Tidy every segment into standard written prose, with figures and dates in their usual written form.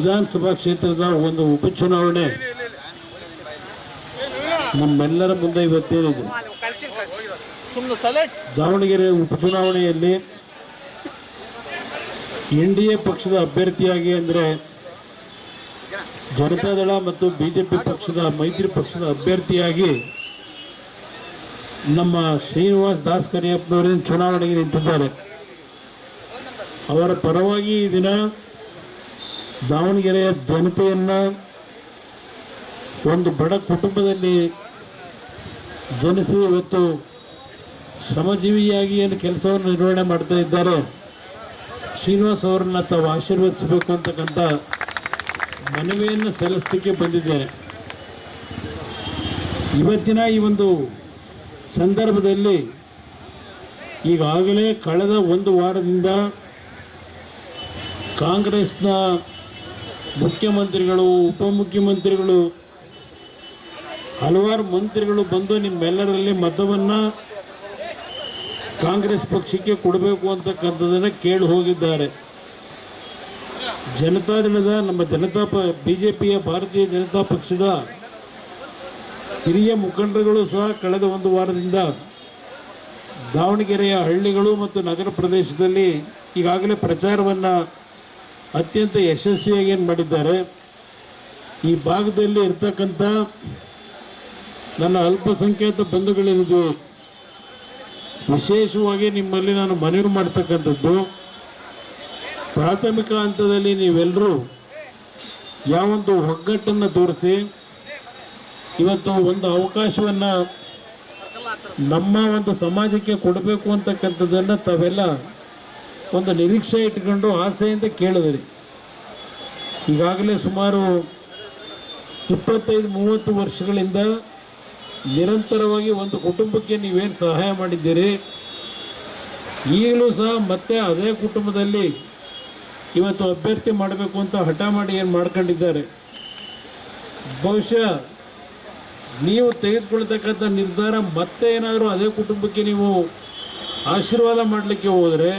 ವಿಧಾನಸಭಾ ಕ್ಷೇತ್ರದ ಒಂದು ಉಪಚುನಾವಣೆ ನಮ್ಮೆಲ್ಲರ ಮುಂದೆ ಇವತ್ತೇನಿದೆ. ದಾವಣಗೆರೆ ಉಪಚುನಾವಣೆಯಲ್ಲಿ NDA ಪಕ್ಷದ ಅಭ್ಯರ್ಥಿಯಾಗಿ ಅಂದರೆ ಜನತಾದಳ ಮತ್ತು BJP ಪಕ್ಷದ ಮೈತ್ರಿ ಪಕ್ಷದ ಅಭ್ಯರ್ಥಿಯಾಗಿ ನಮ್ಮ ಶ್ರೀನಿವಾಸ್ ದಾಸ್ ಕರಿಯಪ್ಪನವರೇ ಚುನಾವಣೆಗೆ ನಿಂತಿದ್ದಾರೆ. ಅವರ ಪರವಾಗಿ ಈ ದಿನ ದಾವಣಗೆರೆಯ ಜನತೆಯನ್ನು ಒಂದು ಬಡ ಕುಟುಂಬದಲ್ಲಿ ಜನಿಸಿ ಇವತ್ತು ಶ್ರಮಜೀವಿಯಾಗಿ ಏನು ಕೆಲಸವನ್ನು ನಿರ್ವಹಣೆ ಮಾಡ್ತಾ ಇದ್ದಾರೆ, ಶ್ರೀನಿವಾಸ್ ಅವರನ್ನು ತಾವು ಆಶೀರ್ವದಿಸಬೇಕು ಅಂತಕ್ಕಂಥ ಮನವಿಯನ್ನು ಸಲ್ಲಿಸಲಿಕ್ಕೆ ಬಂದಿದ್ದೇನೆ. ಇವತ್ತಿನ ಈ ಒಂದು ಸಂದರ್ಭದಲ್ಲಿ ಈಗಾಗಲೇ ಕಳೆದ ಒಂದು ವಾರದಿಂದ ಕಾಂಗ್ರೆಸ್ನ ಮುಖ್ಯಮಂತ್ರಿಗಳು, ಉಪಮುಖ್ಯಮಂತ್ರಿಗಳು, ಹಲವಾರು ಮಂತ್ರಿಗಳು ಬಂದು ನಿಮ್ಮೆಲ್ಲರಲ್ಲಿ ಮತವನ್ನು ಕಾಂಗ್ರೆಸ್ ಪಕ್ಷಕ್ಕೆ ಕೊಡಬೇಕು ಅಂತಕ್ಕಂಥದ್ದನ್ನು ಕೇಳಿ ಹೋಗಿದ್ದಾರೆ. ಜನತಾದಳದ ನಮ್ಮ BJPಯ ಭಾರತೀಯ ಜನತಾ ಪಕ್ಷದ ಹಿರಿಯ ಮುಖಂಡರುಗಳು ಸಹ ಕಳೆದ ಒಂದು ವಾರದಿಂದ ದಾವಣಗೆರೆಯ ಹಳ್ಳಿಗಳು ಮತ್ತು ನಗರ ಪ್ರದೇಶದಲ್ಲಿ ಈಗಾಗಲೇ ಪ್ರಚಾರವನ್ನು ಅತ್ಯಂತ ಯಶಸ್ವಿಯಾಗಿ ಏನು ಮಾಡಿದ್ದಾರೆ. ಈ ಭಾಗದಲ್ಲಿ ಇರ್ತಕ್ಕಂಥ ನನ್ನ ಅಲ್ಪಸಂಖ್ಯಾತ ಬಂಧುಗಳೇನಿದೆ, ವಿಶೇಷವಾಗಿ ನಿಮ್ಮಲ್ಲಿ ನಾನು ಮನವಿ ಮಾಡ್ತಕ್ಕಂಥದ್ದು, ಪ್ರಾಥಮಿಕ ಹಂತದಲ್ಲಿ ನೀವೆಲ್ಲರೂ ಯಾವೊಂದು ಒಗ್ಗಟ್ಟನ್ನು ತೋರಿಸಿ ಇವತ್ತು ಒಂದು ಅವಕಾಶವನ್ನು ನಮ್ಮ ಒಂದು ಸಮಾಜಕ್ಕೆ ಕೊಡಬೇಕು ಅಂತಕ್ಕಂಥದ್ದನ್ನು ತಾವೆಲ್ಲ ಒಂದು ನಿರೀಕ್ಷೆ ಇಟ್ಕೊಂಡು ಆಸೆಯಿಂದ ಕೇಳಿದ್ರಿ. ಈಗಾಗಲೇ ಸುಮಾರು 25-30 ವರ್ಷಗಳಿಂದ ನಿರಂತರವಾಗಿ ಒಂದು ಕುಟುಂಬಕ್ಕೆ ನೀವೇನು ಸಹಾಯ ಮಾಡಿದ್ದೀರಿ, ಈಗಲೂ ಸಹ ಮತ್ತೆ ಅದೇ ಕುಟುಂಬದಲ್ಲಿ ಇವತ್ತು ಅಭ್ಯರ್ಥಿ ಮಾಡಬೇಕು ಅಂತ ಹಠ ಮಾಡಿ ಏನು ಮಾಡ್ಕೊಂಡಿದ್ದಾರೆ. ಬಹುಶಃ ನೀವು ತೆಗೆದುಕೊಳ್ತಕ್ಕಂಥ ನಿರ್ಧಾರ ಮತ್ತೆ ಏನಾದರೂ ಅದೇ ಕುಟುಂಬಕ್ಕೆ ನೀವು ಆಶೀರ್ವಾದ ಮಾಡಲಿಕ್ಕೆ ಹೋದರೆ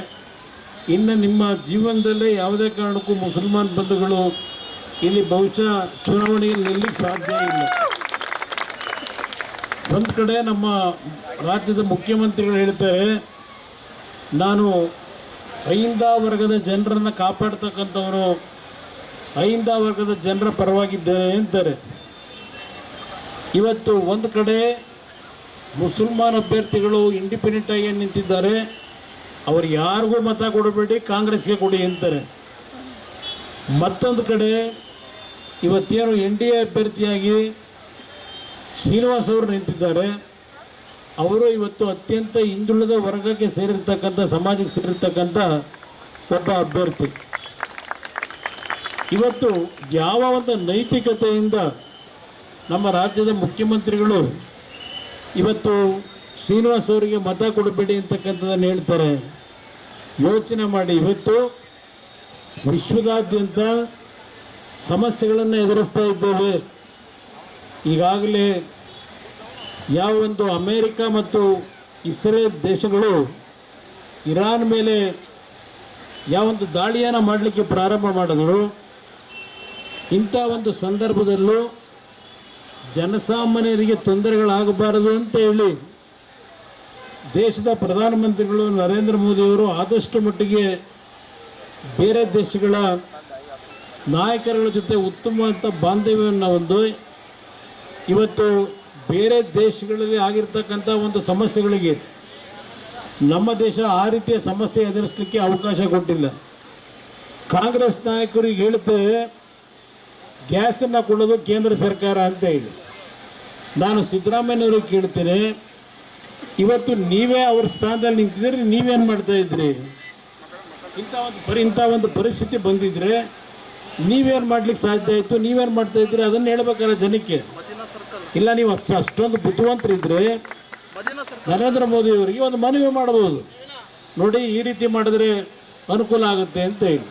ಇನ್ನು ನಿಮ್ಮ ಜೀವನದಲ್ಲೇ ಯಾವುದೇ ಕಾರಣಕ್ಕೂ ಮುಸಲ್ಮಾನ್ ಬಂಧುಗಳು ಇಲ್ಲಿ ಬಹುಶಃ ಚುನಾವಣೆಯಲ್ಲಿ ನಿಲ್ಲಕ್ಕೆ ಸಾಧ್ಯ ಇಲ್ಲ. ಒಂದು ಕಡೆ ನಮ್ಮ ರಾಜ್ಯದ ಮುಖ್ಯಮಂತ್ರಿಗಳು ಹೇಳ್ತಾರೆ, ನಾನು ಅಹಿಂದ ವರ್ಗದ ಜನರನ್ನು ಕಾಪಾಡ್ತಕ್ಕಂಥವರು, ಅಹಿಂದ ವರ್ಗದ ಜನರ ಪರವಾಗಿದ್ದೇನೆ ಅಂತಾರೆ. ಇವತ್ತು ಒಂದು ಕಡೆ ಮುಸಲ್ಮಾನ್ ಅಭ್ಯರ್ಥಿಗಳು ಇಂಡಿಪೆಂಡೆಂಟಾಗಿ ನಿಂತಿದ್ದಾರೆ, ಅವರು ಯಾರಿಗೂ ಮತ ಕೊಡಬೇಡಿ, ಕಾಂಗ್ರೆಸ್ಗೆ ಕೊಡಿ ಅಂತಾರೆ. ಮತ್ತೊಂದು ಕಡೆ ಇವತ್ತೇನು NDA ಅಭ್ಯರ್ಥಿಯಾಗಿ ಶ್ರೀನಿವಾಸ್ ಅವರು ನಿಂತಿದ್ದಾರೆ, ಅವರು ಇವತ್ತು ಅತ್ಯಂತ ಹಿಂದುಳಿದ ವರ್ಗಕ್ಕೆ ಸೇರಿರ್ತಕ್ಕಂಥ, ಸಮಾಜಕ್ಕೆ ಸೇರಿರ್ತಕ್ಕಂಥ ಒಬ್ಬ ಅಭ್ಯರ್ಥಿ. ಇವತ್ತು ಯಾವ ಒಂದು ನೈತಿಕತೆಯಿಂದ ನಮ್ಮ ರಾಜ್ಯದ ಮುಖ್ಯಮಂತ್ರಿಗಳು ಇವತ್ತು ಶ್ರೀನಿವಾಸ್ ಅವರಿಗೆ ಮತ ಕೊಡಬೇಡಿ ಅಂತಕ್ಕಂಥದ್ದನ್ನು ಹೇಳ್ತಾರೆ? ಯೋಚನೆ ಮಾಡಿ. ಇವತ್ತು ವಿಶ್ವದಾದ್ಯಂತ ಸಮಸ್ಯೆಗಳನ್ನು ಎದುರಿಸ್ತಾ ಇದ್ದೇವೆ. ಈಗಾಗಲೇ ಯಾವೊಂದು ಅಮೇರಿಕ ಮತ್ತು ಇಸ್ರೇಲ್ ದೇಶಗಳು ಇರಾನ್ ಮೇಲೆ ಯಾವೊಂದು ದಾಳಿಯನ್ನು ಮಾಡಲಿಕ್ಕೆ ಪ್ರಾರಂಭ ಮಾಡಿದ್ರು, ಇಂಥ ಒಂದು ಸಂದರ್ಭದಲ್ಲೂ ಜನಸಾಮಾನ್ಯರಿಗೆ ತೊಂದರೆಗಳಾಗಬಾರದು ಅಂತ ಹೇಳಿ ದೇಶದ ಪ್ರಧಾನಮಂತ್ರಿಗಳು ನರೇಂದ್ರ ಮೋದಿಯವರು ಆದಷ್ಟು ಮಟ್ಟಿಗೆ ಬೇರೆ ದೇಶಗಳ ನಾಯಕರುಗಳ ಜೊತೆ ಉತ್ತಮವಾದ ಬಾಂಧವ್ಯವನ್ನು ಹೊಂದಿ ಇವತ್ತು ಬೇರೆ ದೇಶಗಳಲ್ಲಿ ಆಗಿರ್ತಕ್ಕಂಥ ಒಂದು ಸಮಸ್ಯೆಗಳಿಗೆ ನಮ್ಮ ದೇಶ ಆ ರೀತಿಯ ಸಮಸ್ಯೆ ಎದುರಿಸಲಿಕ್ಕೆ ಅವಕಾಶ ಕೊಟ್ಟಿಲ್ಲ. ಕಾಂಗ್ರೆಸ್ ನಾಯಕರಿಗೆ ಹೇಳ್ತೇವೆ, ಗ್ಯಾಸನ್ನು ಕೊಡೋದು ಕೇಂದ್ರ ಸರ್ಕಾರ ಅಂತ ಹೇಳಿ. ನಾನು ಸಿದ್ದರಾಮಯ್ಯನವ್ರಿಗೆ ಕೇಳ್ತೇನೆ, ಇವತ್ತು ನೀವೇ ಅವ್ರ ಸ್ಥಾನದಲ್ಲಿ ನಿಂತಿದ್ದೀರಿ, ನೀವೇನು ಮಾಡ್ತಾ ಇದ್ರಿ? ಇಂಥ ಒಂದು ಪರಿಸ್ಥಿತಿ ಬಂದಿದ್ರೆ ನೀವೇನು ಮಾಡ್ಲಿಕ್ಕೆ ಸಾಧ್ಯ ಆಯಿತು? ನೀವೇನು ಮಾಡ್ತಾ ಇದ್ರಿ ಅದನ್ನು ಹೇಳ್ಬೇಕಲ್ಲ ಜನಕ್ಕೆ. ಇಲ್ಲ, ನೀವು ಅಷ್ಟೊಂದು ಬುದ್ಧಿವಂತರಿದ್ದರೆ ನರೇಂದ್ರ ಮೋದಿಯವರಿಗೆ ಒಂದು ಮನವಿ ಮಾಡ್ಬೋದು, ನೋಡಿ ಈ ರೀತಿ ಮಾಡಿದ್ರೆ ಅನುಕೂಲ ಆಗುತ್ತೆ ಅಂತ ಹೇಳಿ.